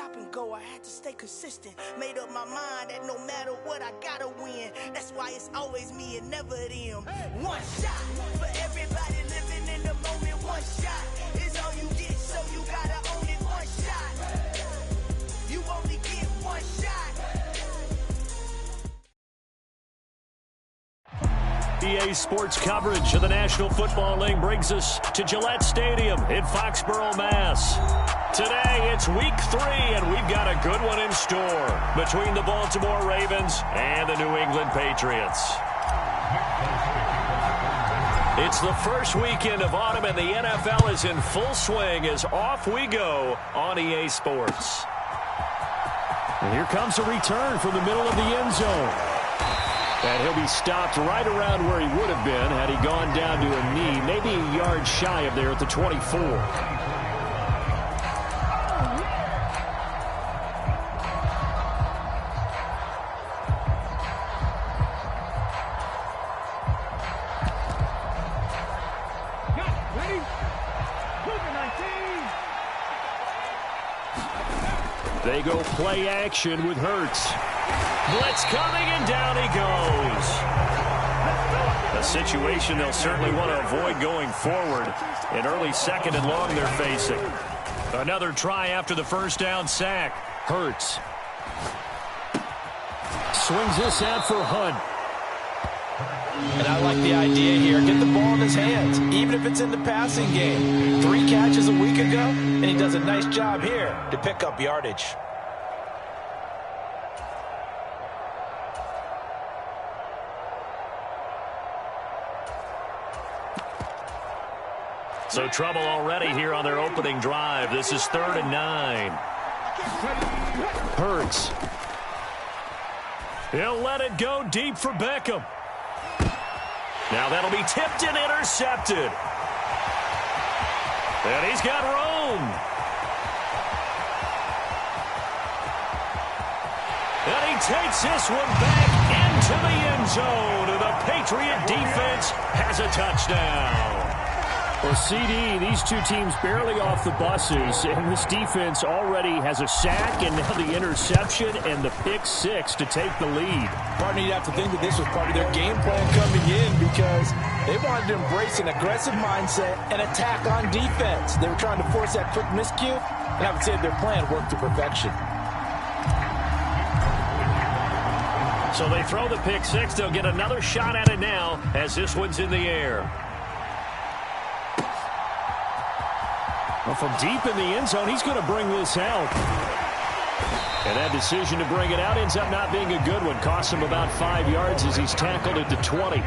stop and go. I had to stay consistent. Made up my mind that no matter what, I gotta win. That's why it's always me and never them. One shot for everybody living in the moment. One shot is all you get, so you gotta own it. One shot. You only get one shot. EA Sports coverage of the National Football League brings us to Gillette Stadium in Foxborough, Mass. Today, it's week 3, and we've got a good one in store between the Baltimore Ravens and the New England Patriots. It's the first weekend of autumn, and the NFL is in full swing as off we go on EA Sports. And here comes a return from the middle of the end zone. And he'll be stopped right around where he would have been had he gone down to a knee, maybe a yard shy of there at the 24. They go play action with Hurts. Blitz coming, and down he goes. A situation they'll certainly want to avoid going forward. An early second and long they're facing. Another try after the first down sack. Hurts swings this out for Hunt. And I like the idea here. Get the ball in his hands, even if it's in the passing game. 3 catches a week ago, and he does a nice job here to pick up yardage. So trouble already here on their opening drive. This is 3rd and 9. Hurts. He'll let it go deep for Beckham. Now that'll be tipped and intercepted. And he's got room. And he takes this one back into the end zone. And the Patriot defense has a touchdown. Well, CD, these two teams barely off the buses, and this defense already has a sack and now the interception and the pick 6 to take the lead. Partner, you'd have to think that this was part of their game plan coming in because they wanted to embrace an aggressive mindset and attack on defense. They were trying to force that quick miscue, and I would say their plan worked to perfection. So they throw the pick 6. They'll get another shot at it now as this one's in the air. Well, from deep in the end zone, he's going to bring this out. And that decision to bring it out ends up not being a good one. Costs him about 5 yards as he's tackled at the 20.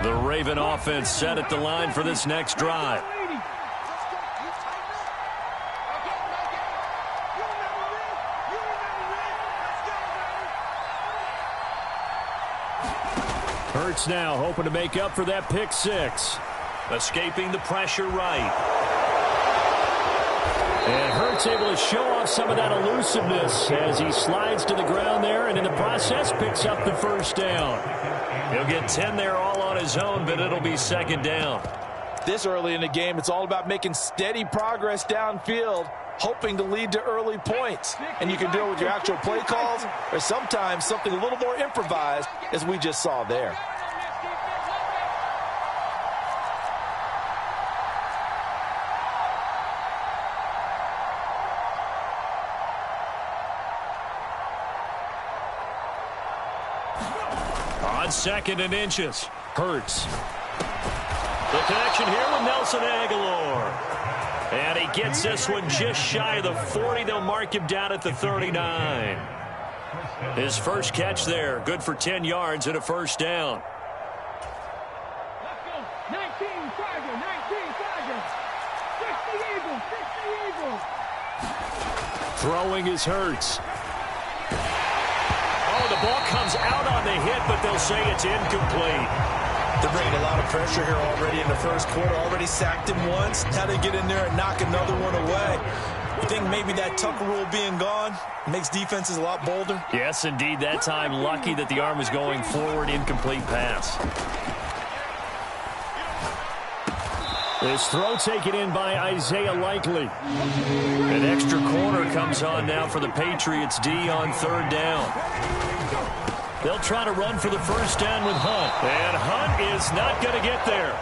The Raven offense set at the line for this next drive. Hurts now hoping to make up for that pick 6. Escaping the pressure right. And Hurts able to show off some of that elusiveness as he slides to the ground there and in the process picks up the first down. He'll get 10 there all on his own, but it'll be 2nd down. This early in the game, it's all about making steady progress downfield, hoping to lead to early points. And you can do it with your actual play calls or sometimes something a little more improvised as we just saw there. On 2nd and inches. Hurts. The connection here with Nelson Aguilar. And he gets this one just shy of the 40. They'll mark him down at the 39. His first catch there. Good for 10 yards and a first down. Let's go. 19, Tiger, 19, Tiger. 60 Eagles, 60 Eagles. Throwing is Hurts. Oh, the ball comes out on the hit, but they'll say it's incomplete. They're bringing a lot of pressure here already in the first quarter. Already sacked him once. How they get in there and knock another one away. You think maybe that Tucker rule being gone makes defenses a lot bolder? Yes, indeed. That time, lucky that the arm was going forward. Incomplete pass. This throw taken in by Isaiah Likely. An extra corner comes on now for the Patriots D on third down. They'll try to run for the first down with Hunt. And Hunt is not going to get there.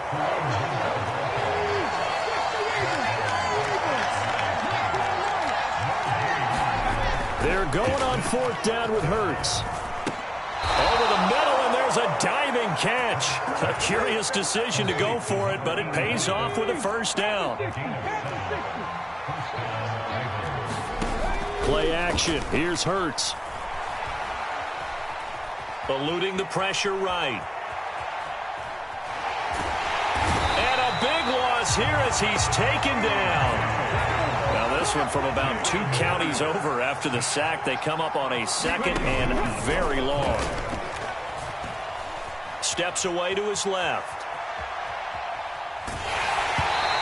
They're going on fourth down with Hurts. Over the middle, and there's a diving catch. A curious decision to go for it, but it pays off with a first down. Play action. Here's Hurts. Eluding the pressure right. And a big loss here as he's taken down. Now this one from about 2 counties over after the sack. They come up on a second and very long. Steps away to his left.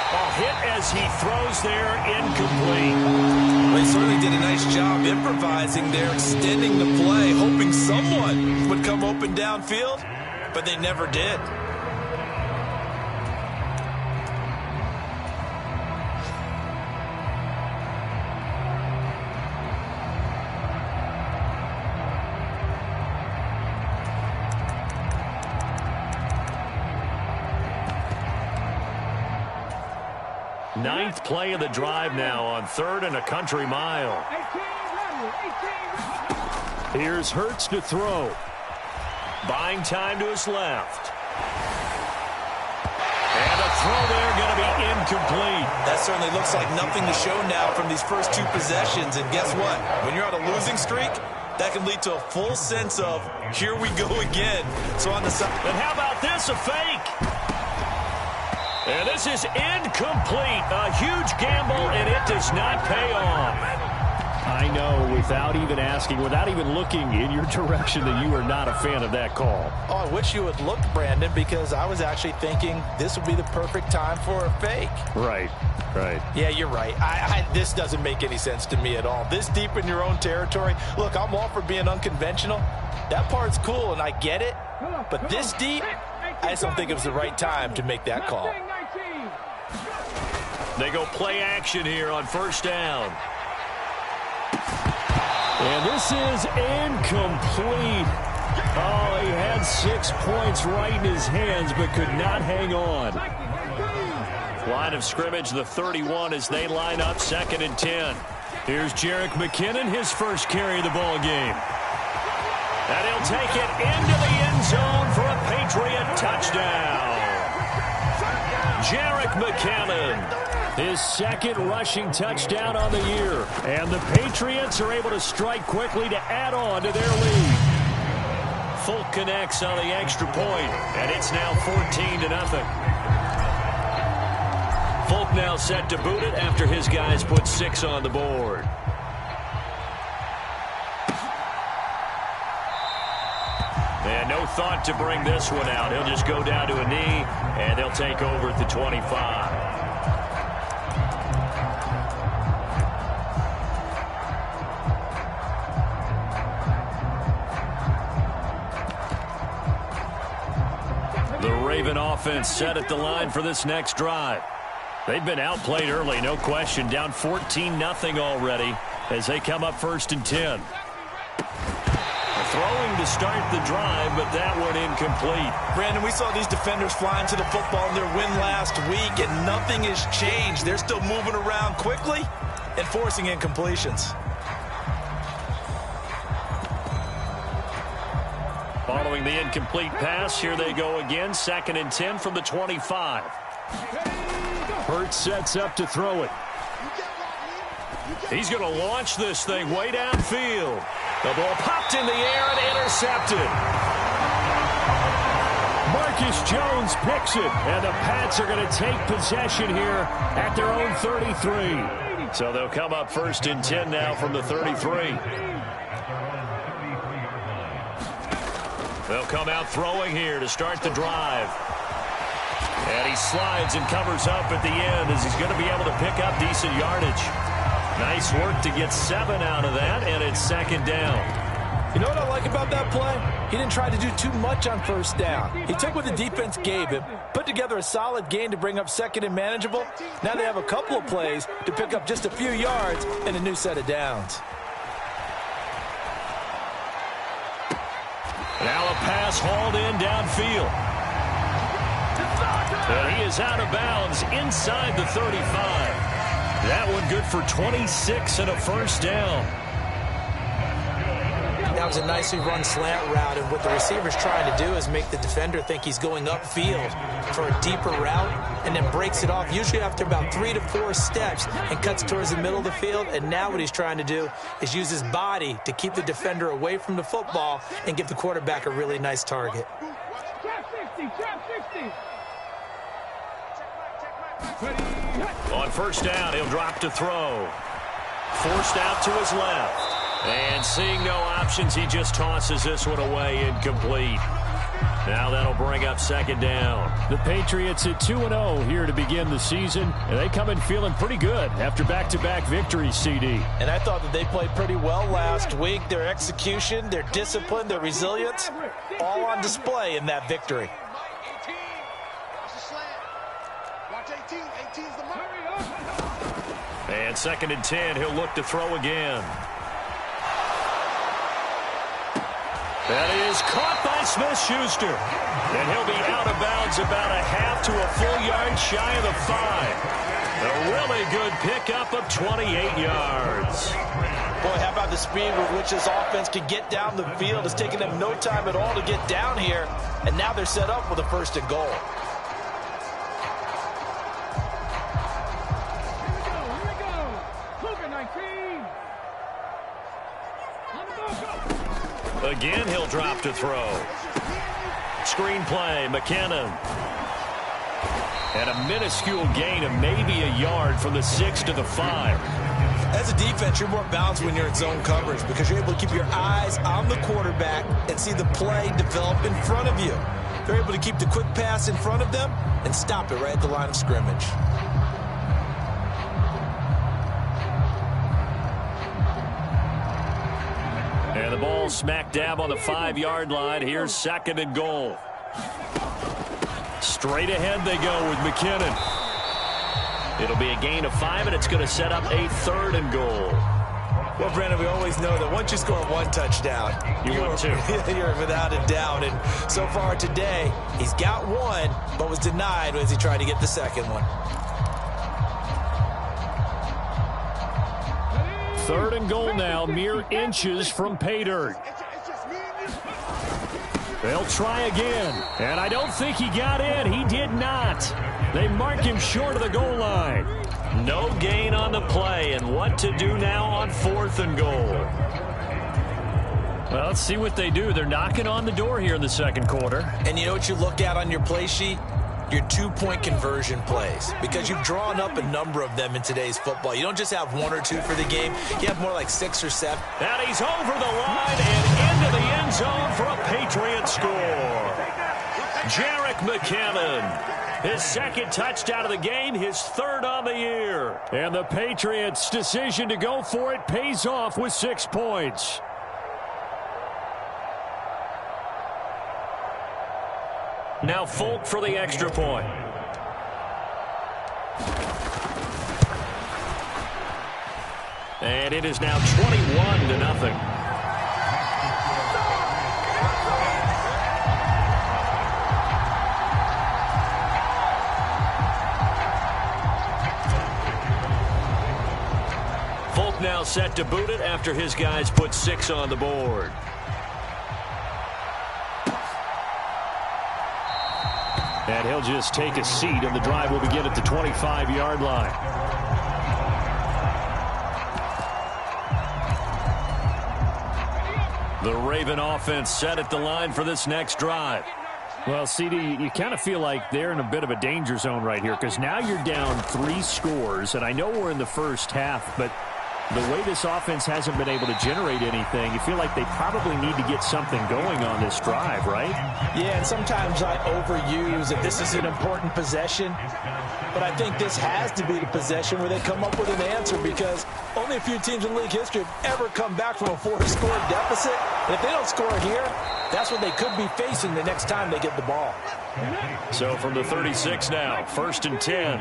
A hit as he throws there, incomplete. Well, he certainly did a nice job improvising there, extending the play, hoping someone would come open downfield, but they never did. Ninth play of the drive now on third and a country mile. Here's Hurts to throw. Buying time to his left. And a throw there going to be incomplete. That certainly looks like nothing to show now from these first 2 possessions. And guess what? When you're on a losing streak, that can lead to a full sense of, here we go again. So on the side. And how about this, a fake? And this is incomplete. A huge gamble, and it does not pay off. I know, without even asking, without even looking in your direction, that you are not a fan of that call. Oh, I wish you would look, Brandon, because I was actually thinking this would be the perfect time for a fake. Right. Yeah, you're right. This doesn't make any sense to me at all. This deep in your own territory. Look, I'm all for being unconventional. That part's cool, and I get it. But this deep, I just don't think it was the right time to make that call. They go play action here on first down. And this is incomplete. Oh, he had 6 points right in his hands, but could not hang on. Line of scrimmage, the 31, as they line up 2nd and 10. Here's Jerick McKinnon, his first carry of the ball game. And he'll take it into the end zone for a Patriot touchdown. Jerick McKinnon. His second rushing touchdown on the year. And the Patriots are able to strike quickly to add on to their lead. Folk connects on the extra point, and it's now 14-0. Folk now set to boot it after his guys put 6 on the board. And no thought to bring this one out. He'll just go down to a knee, and they'll take over at the 25. The Raven offense set at the line for this next drive. They've been outplayed early, no question. Down 14-0 already as they come up 1st and 10. Throwing to start the drive, but that one incomplete. Brandon, we saw these defenders flying to the football in their win last week, and nothing has changed. They're still moving around quickly and forcing incompletions. Following the incomplete pass, here they go again. 2nd and 10 from the 25. Hurts sets up to throw it. He's going to launch this thing way downfield. The ball popped in the air and intercepted. Marcus Jones picks it, and the Pats are going to take possession here at their own 33. So they'll come up 1st and 10 now from the 33. They'll come out throwing here to start the drive. And he slides and covers up at the end as he's going to be able to pick up decent yardage. Nice work to get 7 out of that, and it's second down. You know what I like about that play? He didn't try to do too much on first down. He took what the defense gave him, put together a solid gain to bring up second and manageable. Now they have a couple of plays to pick up just a few yards and a new set of downs. Now a pass hauled in downfield. And he is out of bounds inside the 35. That one good for 26 and a first down. That was a nicely run slant route, and what the receiver's trying to do is make the defender think he's going upfield for a deeper route and then breaks it off, usually after about 3 to 4 steps, and cuts towards the middle of the field. And now what he's trying to do is use his body to keep the defender away from the football and give the quarterback a really nice target. On first down, he'll drop to throw. Forced out to his left. And seeing no options, he just tosses this one away, incomplete. Now that'll bring up second down. The Patriots at 2-0 here to begin the season, and they come in feeling pretty good after back-to-back victories, CD. And I thought that they played pretty well last week. Their execution, their discipline, their resilience, all on display in that victory. And second and 10, he'll look to throw again. That is caught by Smith-Schuster. And he'll be out of bounds about a half to a full yard shy of the 5. A really good pickup of 28 yards. Boy, how about the speed with which this offense can get down the field? It's taken them no time at all to get down here. And now they're set up with a first and goal. Again, he'll drop to throw. Screen play, McKinnon. And a minuscule gain of maybe a yard from the 6 to the 5. As a defense, you're more balanced when you're in zone coverage because you're able to keep your eyes on the quarterback and see the play develop in front of you. They're able to keep the quick pass in front of them and stop it right at the line of scrimmage. And the ball smack dab on the 5-yard line. Here's second and goal. Straight ahead they go with McKinnon. It'll be a gain of 5, and it's going to set up a third and goal. Well, Brandon, we always know that once you score one touchdown, you're without a doubt. And so far today, he's got one, but was denied as he tried to get the second one. Third and goal now, mere inches from pay dirt. They'll try again, and I don't think he got in. He did not. They mark him short of the goal line. No gain on the play, and what to do now on fourth and goal. Well, let's see what they do. They're knocking on the door here in the second quarter. And you know what you look at on your play sheet? Your two-point conversion plays, because you've drawn up a number of them in today's football. You don't just have 1 or 2 for the game. You have more like 6 or 7. And he's over the line and into the end zone for a Patriot score. Jerick McKinnon, his second touchdown of the game, his third on the year. And the Patriots' decision to go for it pays off with 6 points. Now Folk for the extra point. And it is now 21-0. Folk now set to boot it after his guys put 6 on the board. And he'll just take a seat, and the drive will begin at the 25-yard line. The Raven offense set at the line for this next drive. Well, CD, you kind of feel like they're in a bit of a danger zone right here because now you're down 3 scores, and I know we're in the first half, but The way this offense hasn't been able to generate anything, you feel like they probably need to get something going on this drive, right? Yeah, and sometimes I overuse that this is an important possession. But I think this has to be the possession where they come up with an answer, because only a few teams in league history have ever come back from a 4-score deficit. And if they don't score here, that's what they could be facing the next time they get the ball. So from the 36 now, 1st and 10.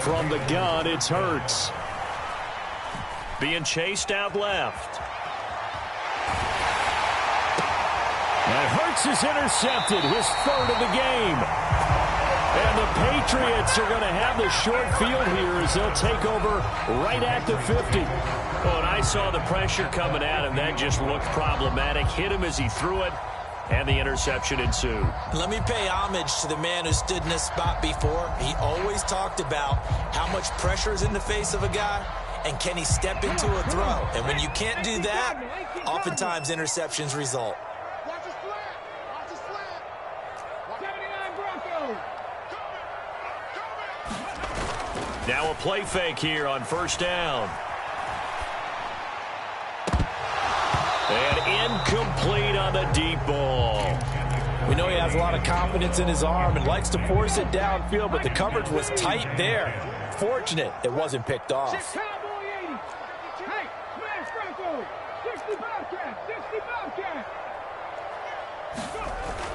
From the gun, it's Hurts. Being chased out left. And Hurts is intercepted, his 3rd of the game. And the Patriots are going to have the short field here as they'll take over right at the 50. Oh, and I saw the pressure coming at him. That just looked problematic. Hit him as he threw it, and the interception ensued. Let me pay homage to the man who stood in this spot before. He always talked about how much pressure is in the face of a guy, and can he step into a throw. And when you can't do that, oftentimes interceptions result. Now a play fake here on 1st down. And incomplete on the deep ball. We know he has a lot of confidence in his arm and likes to force it downfield, but the coverage was tight there. Fortunate it wasn't picked off.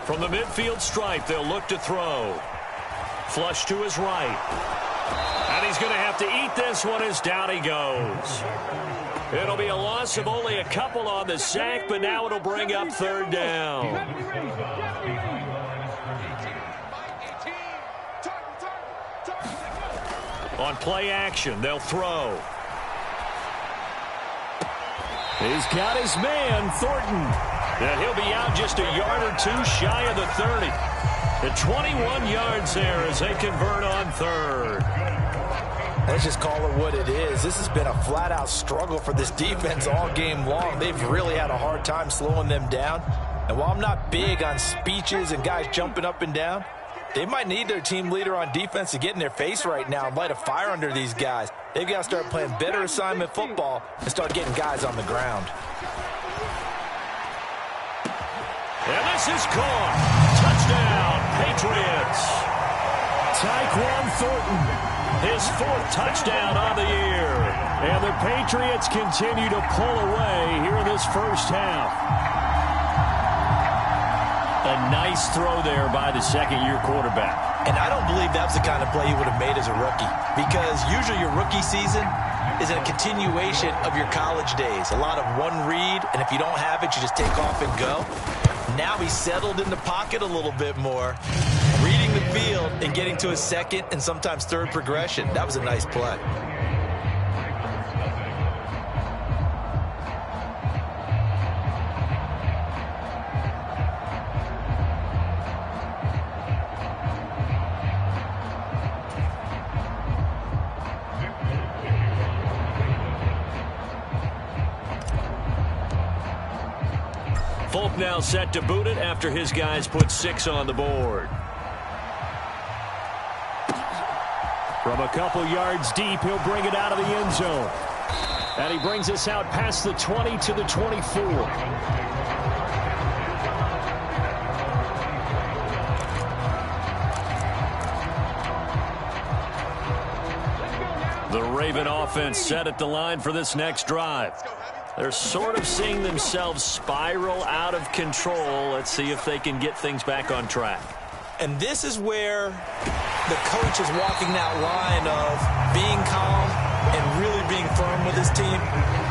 From the midfield stripe, they'll look to throw. Flush to his right. And he's going to have to eat this one as down he goes. It'll be a loss of only a couple on the sack, but now it'll bring up 3rd down. On play action, they'll throw. He's got his man, Thornton. And he'll be out just a yard or two shy of the 30. The 21 yards there as they convert on 3rd. Let's just call it what it is. This has been a flat-out struggle for this defense all game long. They've really had a hard time slowing them down. And while I'm not big on speeches and guys jumping up and down, they might need their team leader on defense to get in their face right now and light a fire under these guys. They've got to start playing better assignment football and start getting guys on the ground. And this is caught. Touchdown, Patriots. Tyquan Thornton. His 4th touchdown on the year. And the Patriots continue to pull away here in this first half. A nice throw there by the 2nd-year quarterback. And I don't believe that's the kind of play he would have made as a rookie, because usually your rookie season is a continuation of your college days. A lot of one read, and if you don't have it, you just take off and go. Now he's settled in the pocket a little bit more, reading the field and getting to his 2nd and sometimes 3rd progression. That was a nice play. Folk now set to boot it after his guys put 6 on the board. From a couple yards deep, he'll bring it out of the end zone. And he brings us out past the 20 to the 24. The Raven offense set at the line for this next drive. They're sort of seeing themselves spiral out of control. Let's see if they can get things back on track. And this is where the coach is walking that line of being calm and really being firm with his team.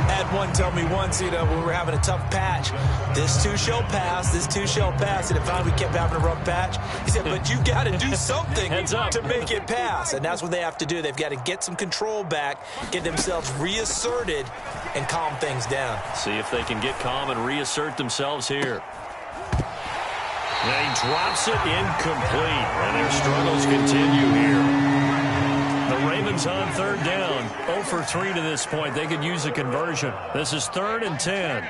I had one tell me once, when we were having a tough patch, this too shall pass, this too shall pass. And finally we kept having a rough patch. He said, but you got to do something to make it pass. And that's what they have to do. They've got to get some control back, get themselves reasserted, and calm things down. See if they can get calm and reassert themselves here. And he drops it incomplete. And their struggles continue here. The Ravens on 3rd down. 0 for 3 to this point. They could use a conversion. This is 3rd and 10.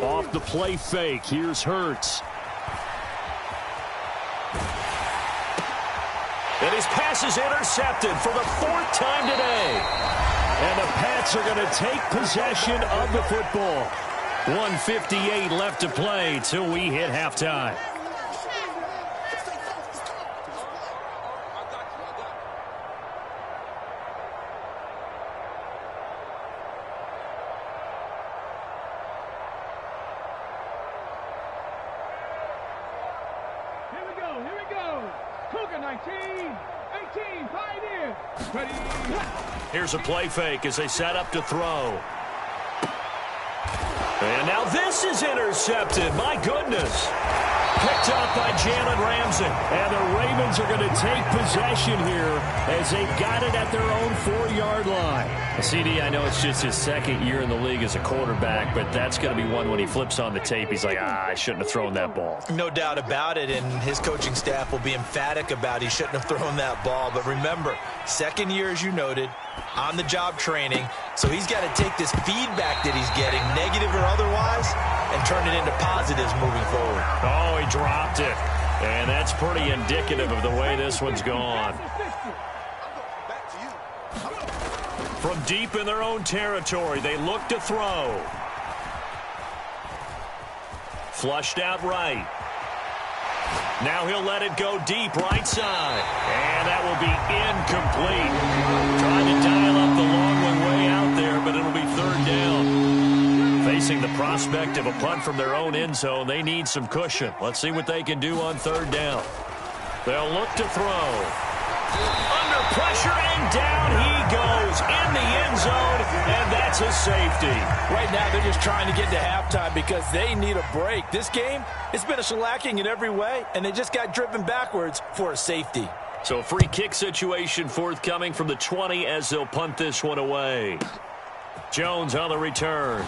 Off the play fake, here's Hurts. And his pass is intercepted for the 4th time today. And the Pats are going to take possession of the football. 1:58 left to play till we hit halftime. Here we go. Cougar 19, 18, Pioneer. Ready. Here's a play fake as they set up to throw. And now this is intercepted. My goodness. Picked up by Jalen Ramsey. And the Ravens are going to take possession here as they've got it at their own 4-yard line. CD, I know it's just his 2nd year in the league as a quarterback, but that's going to be one when he flips on the tape. He's like, I shouldn't have thrown that ball. No doubt about it, and his coaching staff will be emphatic about he shouldn't have thrown that ball. But remember, 2nd year, as you noted, on-the-job training, so he's got to take this feedback that he's getting, negative or otherwise, and turn it into positives moving forward. Oh, he dropped it. And that's pretty indicative of the way this one's gone. From deep in their own territory, they look to throw. Flushed out right. Now he'll let it go deep right side. And that will be incomplete. Trying to dial up the long one way out there, but it'll be 3rd down. Facing the prospect of a punt from their own end zone, they need some cushion. Let's see what they can do on 3rd down. They'll look to throw. Under pressure, and down he goes in the end zone, and that's a safety. Right now, they're just trying to get to halftime because they need a break. This game, it's been a shellacking in every way, and they just got driven backwards for a safety. So a free kick situation forthcoming from the 20 as they'll punt this one away. Jones on the return.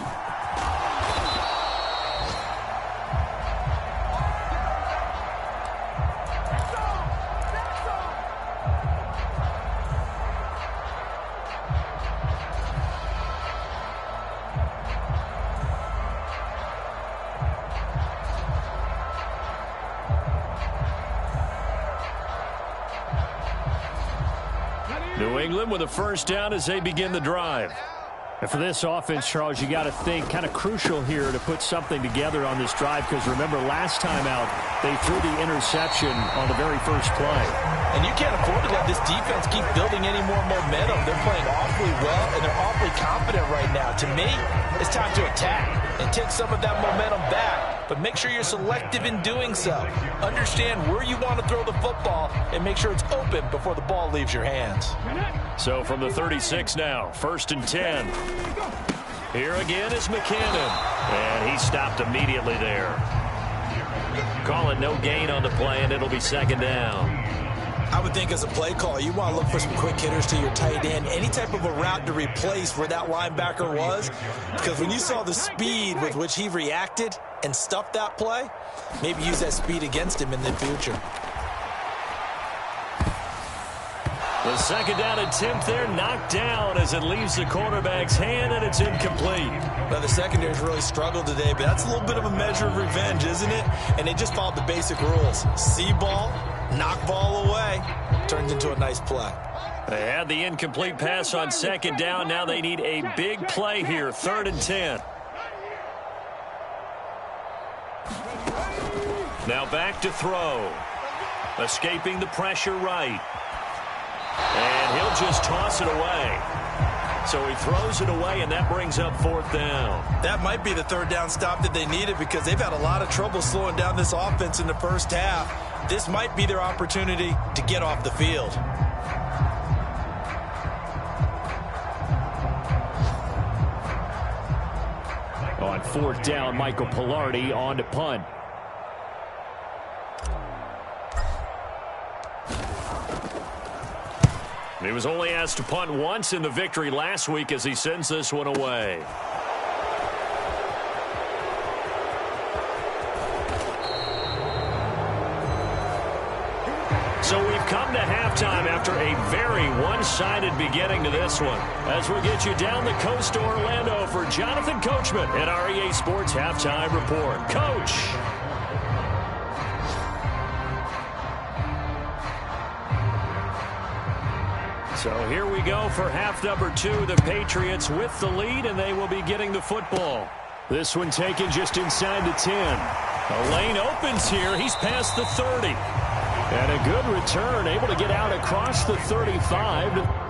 New England with a 1st down as they begin the drive. And for this offense, Charles, you got to think kind of crucial here to put something together on this drive, because remember last time out they threw the interception on the very first play. And you can't afford to let this defense keep building any more momentum. They're playing awfully well, and they're awfully confident right now. To me, it's time to attack and take some of that momentum back. But make sure you're selective in doing so. Understand where you want to throw the football and make sure it's open before the ball leaves your hands. So from the 36 now, 1st and 10. Here again is McKinnon. And he stopped immediately there. Call it no gain on the play, and it'll be 2nd down. I would think as a play call, you want to look for some quick hitters to your tight end, any type of a route to replace where that linebacker was. Because when you saw the speed with which he reacted and stuffed that play, maybe use that speed against him in the future. The 2nd down attempt there knocked down as it leaves the quarterback's hand, and it's incomplete. Now, the secondary's really struggled today, but that's a little bit of a measure of revenge, isn't it? And they just followed the basic rules. See ball, knock ball away, turned into a nice play. They had the incomplete pass on 2nd down. Now they need a big play here, 3rd and 10. Now back to throw. Escaping the pressure right. And he'll just toss it away. So he throws it away, and that brings up 4th down. That might be the 3rd down stop that they needed, because they've had a lot of trouble slowing down this offense in the first half. This might be their opportunity to get off the field. On 4th down, Michael Pilardi on to punt. He was only asked to punt once in the victory last week as he sends this one away. So we've come to halftime after a very one-sided beginning to this one. As we'll get you down the coast to Orlando for Jonathan Coachman at our EA Sports Halftime Report. Coach! So here we go for half number 2. The Patriots with the lead, and they will be getting the football. This one taken just inside the 10. A lane opens here. He's past the 30. And a good return, able to get out across the 35.